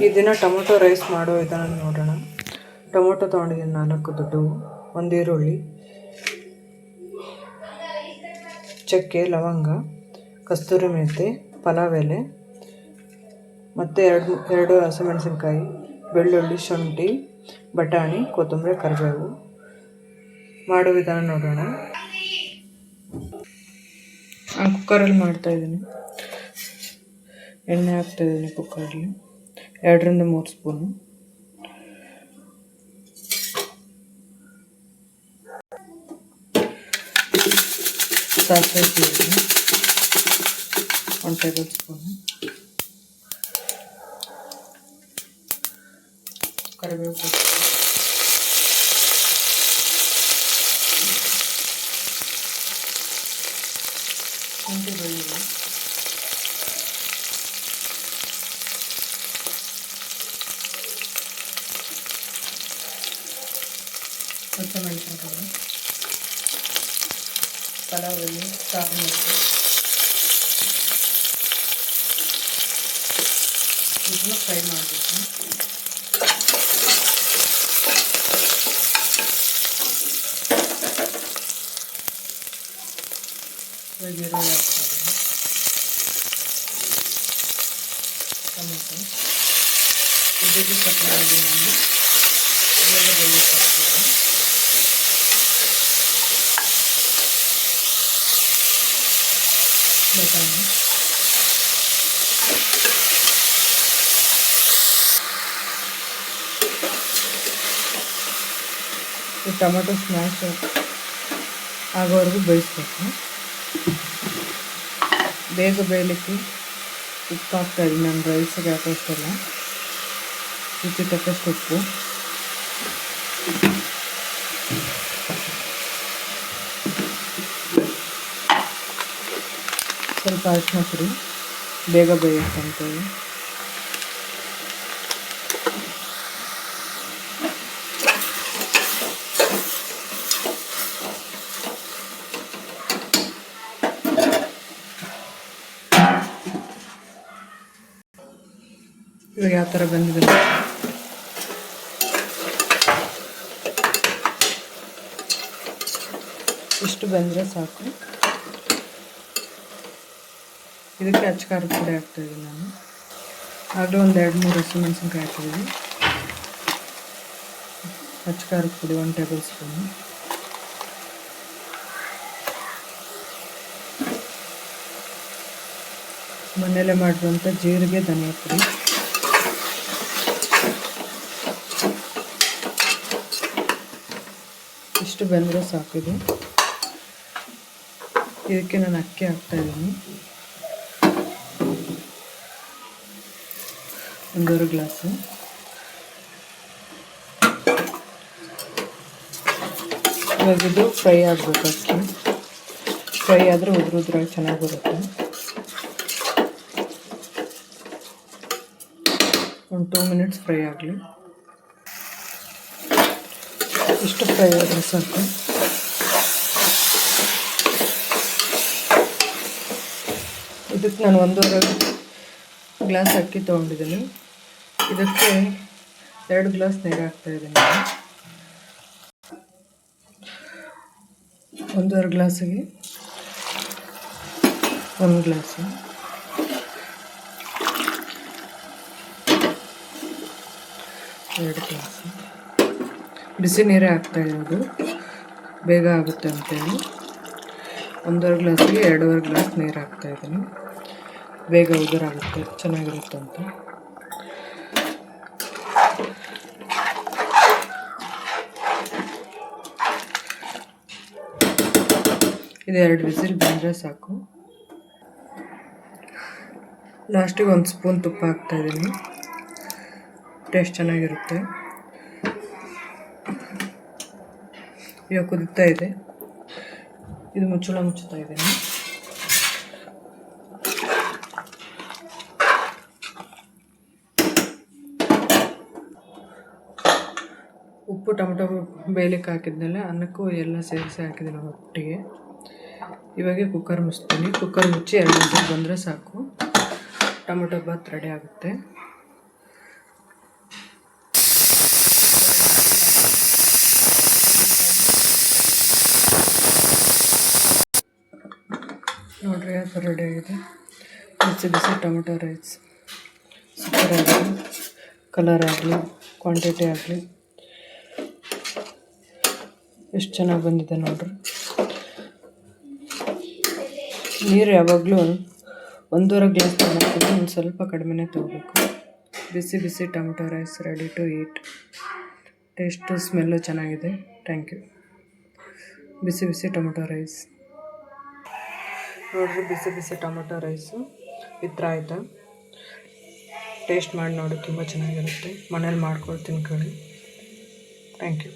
ಈ ದಿನ tomato rice ಮಾಡೋ ವಿಧಾನ ನೋಡೋಣ. ಟೊಮೊಟೊ ತೊಗೊಂಡಿದ್ದೀನಿ 4 ದೊಡ್ಡವು, 1 ಈರುಳ್ಳಿ, ಚಕ್ಕೆ, ಲವಂಗ, ಕಸ್ತೂರಿ ಮೆಂತೆ, ಪಲಾವ್ ಎಲೆ ಮತ್ತು 2 ಹಸಿಮೆಣಸಿನ್ಕಾಯಿ, ಬೆಳ್ಳುಳ್ಳಿ, ಶುಂಠಿ, ಬಟಾಣಿ, ಕೊತ್ತಂಬರಿ, ಕರಿಬೇವು. ಮಾಡೋ ವಿಧಾನ ನೋಡೋಣ. ನಾನು ಕುಕ್ಕರಲ್ಲಿ ಮಾಡ್ತಾಯಿದ್ದೀನಿ. ಎಣ್ಣೆ ಹಾಕ್ತಾಯಿದ್ದೀನಿ ಕುಕ್ಕರಲ್ಲಿ 2 ರಿಂದ 3 ಸ್ಪೂನು. ಸಾಸಿವೆ ಜೀರಿಗೆ 1 ಟೇಬಲ್ ಸ್ಪೂನು, ಕರಿಬೇವು, ಶುಂಠಿ, ಬೆಳ್ಳುಳ್ಳಿ, ಹಸಿಮೆಣಸಿನಕಾಯಿ, ಪಲಾವ್ ಎಲೆ, ಸಾರು ಮೆಣಸು ಇದನ್ನು ಫ್ರೈ ಮಾಡಬೇಕು. ಈರುಳ್ಳಿ ಹಾಕ್ತಾಯಿದ್ದೀನಿ, ಟೊಮೊಟೊ ಇದಕ್ಕೆ ಕಟ್ಟಾಗಿ ನಾನು ಇದೆಲ್ಲ ಬೇಯಿಸ್ತಾಯಿದ್ದೀನಿ. ಬಟಾಣಿ, ಈ ಟೊಮೊಟೊ ಸ್ಮ್ಯಾಶ್ ಆಗೋವರೆಗೂ ಬೇಯಿಸ್ಬೇಕು. ಬೇಗ ಬೇಯಲಿಕ್ಕೆ ಉಪ್ಪು ಹಾಕ್ತಾಯಿದ್ದೀನಿ ನಾನು ರೈಸಿಗೆ ಹಾಕೋಷ್ಟೆಲ್ಲ. ರುಚಿ ತಕ್ಕಷ್ಟು ಉಪ್ಪು, ಸ್ವಲ್ಪ ಅರಿಶಿನ ಪುಡಿ, ಬೇಗ ಬೇಯುತ್ತಂತೇಳಿ. ಇವಾಗ ಯಾವ ಥರ ಬಂದಿದೆ, ಇಷ್ಟು ಬಂದರೆ ಸಾಕು. ಇದಕ್ಕೆ ಅಚ್ಚ ಖಾರದ ಪುಡಿ ಹಾಕ್ತಾಯಿದ್ದೀನಿ ನಾನು. ಆಗಲೂ 1-2-3 ಹಸಿಮೆಣಸಿನ್ಕಾಯಿ ಹಾಕಿದ್ದೀನಿ. ಅಚ್ಚ ಖಾರದ ಪುಡಿ 1 ಟೇಬಲ್ ಸ್ಪೂನು, ಮನೆಯಲ್ಲೇ ಮಾಡಿರುವಂಥ ಜೀರಿಗೆ, ಧನಿಯಾ ಪುಡಿ, ಇಷ್ಟು ಬಂದರೆ ಸಾಕಿದೆ. ಇದಕ್ಕೆ ನಾನು ಅಕ್ಕಿ ಹಾಕ್ತಾಯಿದ್ದೀನಿ, 1.5 ಗ್ಲಾಸು. ಇವಾಗ ಇದು ಫ್ರೈ ಆಗಬೇಕು. ಅಕ್ಕಿ ಫ್ರೈ ಆದರೆ ಉದ್ರಾಗಿ ಚೆನ್ನಾಗಿ ಬರುತ್ತೆ. 1 2 ಮಿನಿಟ್ಸ್ ಫ್ರೈ ಆಗಲಿ. ಇಷ್ಟು ಫ್ರೈ ಆದರೆ ಸಾಕು. ಇದಕ್ಕೆ ನಾನು 1.5 ಗ್ಲಾಸ್ ಅಕ್ಕಿ ತೊಗೊಂಡಿದ್ದೀನಿ. ಇದಕ್ಕೆ 2 ಗ್ಲಾಸ್ ನೀರು ಹಾಕ್ತಾಯಿದ್ದೀನಿ. 1.5 ಗ್ಲಾಸಿಗೆ 1 ಗ್ಲಾಸು. ಎರಡು ಗ್ಲಾಸು ಬಿಸಿ ನೀರೇ ಹಾಕ್ತಾಯಿರೋದು, ಬೇಗ ಆಗುತ್ತೆ ಅಂತೇಳಿ. 1.5 ಗ್ಲಾಸಿಗೆ 2.5 ಗ್ಲಾಸ್ ನೀರು ಹಾಕ್ತಾಯಿದ್ದೀನಿ. ಬೇಗ ಉದುರಾಗುತ್ತೆ, ಚೆನ್ನಾಗಿರುತ್ತೆ ಅಂತ. ಇದು 2 ವಿಸಿಲ್ ಬಂದರೆ ಸಾಕು. ಲಾಸ್ಟಿಗೆ 1 ಸ್ಪೂನ್ ತುಪ್ಪ ಹಾಕ್ತಾಯಿದ್ದೀನಿ, ಟೇಸ್ಟ್ ಚೆನ್ನಾಗಿರುತ್ತೆ. ಇವಾಗ ಕುದೀತಾ ಇದೆ. ಇದು ಮುಚ್ಚಳ ಮುಚ್ಚುತ್ತಾ ಇದ್ದೀನಿ. ಉಪ್ಪು ಟೊಮೊಟೊ ಬೇಯಲಿಕ್ಕೆ ಹಾಕಿದ್ಮೇಲೆ ಅನ್ನಕ್ಕೂ ಎಲ್ಲ ಸೇರಿಸಿ ಹಾಕಿದ್ದೀನಿ ಒಟ್ಟಿಗೆ. ಇವಾಗ ಕುಕ್ಕರ್ ಮುಚ್ತೀನಿ. ಕುಕ್ಕರ್ ಮುಚ್ಚಿ 2 ವಿಸಿಲ್ ಬಂದರೆ ಸಾಕು, ಟೊಮೊಟೊ ಬಾತ್ ರೆಡಿ ಆಗುತ್ತೆ. ನೋಡಿರಿ ಅದು ರೆಡಿ ಆಗಿದೆ. ಬಿಸಿ ಬಿಸಿ ಟೊಮೆಟೊ ರೈಸ್ ಸೂಪರ್ ಆಗಿದೆ. ಕಲರ್ ಆಗಲಿ ಕ್ವಾಂಟಿಟಿ ಆಗಲಿ ಎಷ್ಟು ಚೆನ್ನಾಗಿ ಬಂದಿದೆ ನೋಡಿರಿ. ನೀರು ಯಾವಾಗಲೂ 1.5 ಗ್ಲಾಸ್ ತೊಗೊಳ್ತೀನಿ, ಒಂದು ಸ್ವಲ್ಪ ಕಡಿಮೆನೇ ತೊಗೋಬೇಕು. ಬಿಸಿ ಬಿಸಿ tomato rice ready to eat. Taste smell ಚೆನ್ನಾಗಿದೆ. Thank you. ಬಿಸಿ ಬಿಸಿ ಟೊಮೆಟೊ ರೈಸ್ ನೋಡಿರಿ, ಬಿಸಿ ಬಿಸಿ tomato rice with raita. Taste ಮಾಡಿ ನೋಡಿ, ತುಂಬ ಚೆನ್ನಾಗಿರುತ್ತೆ. ಮನೇಲಿ ಮಾಡ್ಕೊಳ್ತೀನಿ ಕಳಿ. Thank you.